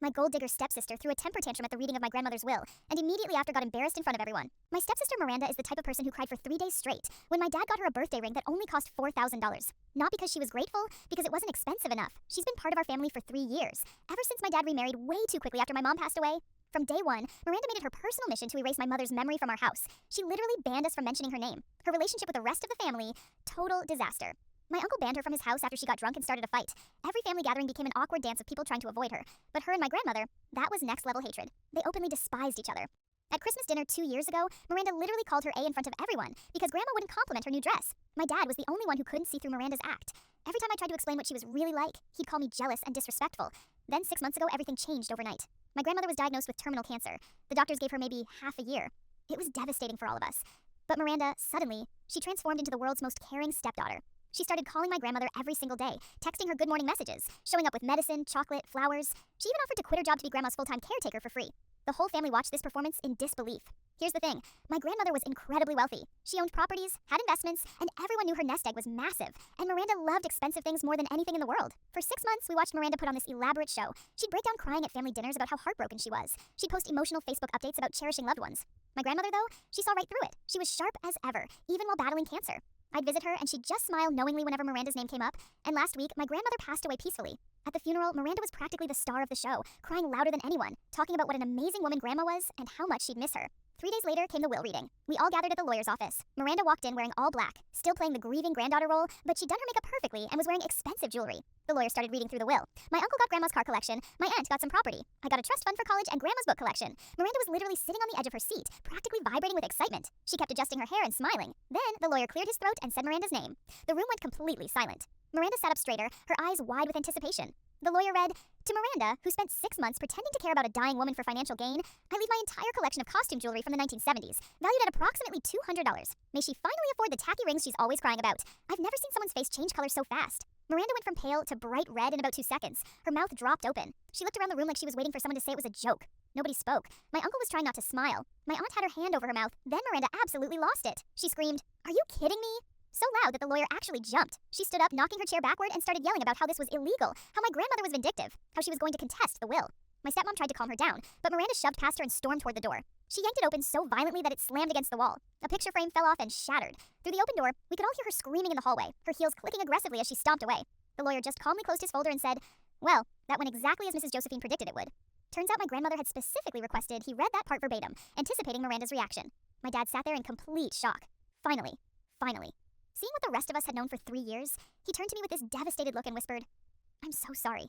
My gold digger stepsister threw a temper tantrum at the reading of my grandmother's will, and immediately after got embarrassed in front of everyone. My stepsister Miranda is the type of person who cried for 3 days straight when my dad got her a birthday ring that only cost $4,000. Not because she was grateful, because it wasn't expensive enough. She's been part of our family for 3 years, ever since my dad remarried way too quickly after my mom passed away. From day one, Miranda made it her personal mission to erase my mother's memory from our house. She literally banned us from mentioning her name. Her relationship with the rest of the family, total disaster. My uncle banned her from his house after she got drunk and started a fight. Every family gathering became an awkward dance of people trying to avoid her. But her and my grandmother, that was next level hatred. They openly despised each other. At Christmas dinner 2 years ago, Miranda literally called her A in front of everyone because Grandma wouldn't compliment her new dress. My dad was the only one who couldn't see through Miranda's act. Every time I tried to explain what she was really like, he'd call me jealous and disrespectful. Then 6 months ago, everything changed overnight. My grandmother was diagnosed with terminal cancer. The doctors gave her maybe half a year. It was devastating for all of us. But Miranda, suddenly, she transformed into the world's most caring stepdaughter. She started calling my grandmother every single day, texting her good morning messages, showing up with medicine, chocolate, flowers. She even offered to quit her job to be Grandma's full-time caretaker for free. The whole family watched this performance in disbelief. Here's the thing, my grandmother was incredibly wealthy. She owned properties, had investments, and everyone knew her nest egg was massive. And Miranda loved expensive things more than anything in the world. For 6 months, we watched Miranda put on this elaborate show. She'd break down crying at family dinners about how heartbroken she was. She'd post emotional Facebook updates about cherishing loved ones. My grandmother, though, she saw right through it. She was sharp as ever, even while battling cancer. I'd visit her, and she'd just smile knowingly whenever Miranda's name came up. And last week, my grandmother passed away peacefully. At the funeral, Miranda was practically the star of the show, crying louder than anyone, talking about what an amazing woman Grandma was and how much she'd miss her. 3 days later came the will reading. We all gathered at the lawyer's office. Miranda walked in wearing all black, still playing the grieving granddaughter role, but she'd done her makeup perfectly and was wearing expensive jewelry. The lawyer started reading through the will. My uncle got Grandma's car collection, my aunt got some property. I got a trust fund for college and Grandma's book collection. Miranda was literally sitting on the edge of her seat, practically vibrating with excitement. She kept adjusting her hair and smiling. Then the lawyer cleared his throat and said Miranda's name. The room went completely silent. Miranda sat up straighter, her eyes wide with anticipation. The lawyer read, "To Miranda, who spent 6 months pretending to care about a dying woman for financial gain, I leave my entire collection of costume jewelry from the 1970s, valued at approximately $200. May she finally afford the tacky rings she's always crying about. I've never seen someone's face change color so fast." Miranda went from pale to bright red in about 2 seconds. Her mouth dropped open. She looked around the room like she was waiting for someone to say it was a joke. Nobody spoke. My uncle was trying not to smile. My aunt had her hand over her mouth. Then Miranda absolutely lost it. She screamed, "Are you kidding me?" So loud that the lawyer actually jumped. She stood up, knocking her chair backward, and started yelling about how this was illegal, how my grandmother was vindictive, how she was going to contest the will. My stepmom tried to calm her down, but Miranda shoved past her and stormed toward the door. She yanked it open so violently that it slammed against the wall. A picture frame fell off and shattered. Through the open door, we could all hear her screaming in the hallway, her heels clicking aggressively as she stomped away. The lawyer just calmly closed his folder and said, "Well, that went exactly as Mrs. Josephine predicted it would." Turns out my grandmother had specifically requested he read that part verbatim, anticipating Miranda's reaction. My dad sat there in complete shock. Finally. Seeing what the rest of us had known for 3 years, he turned to me with this devastated look and whispered, "I'm so sorry.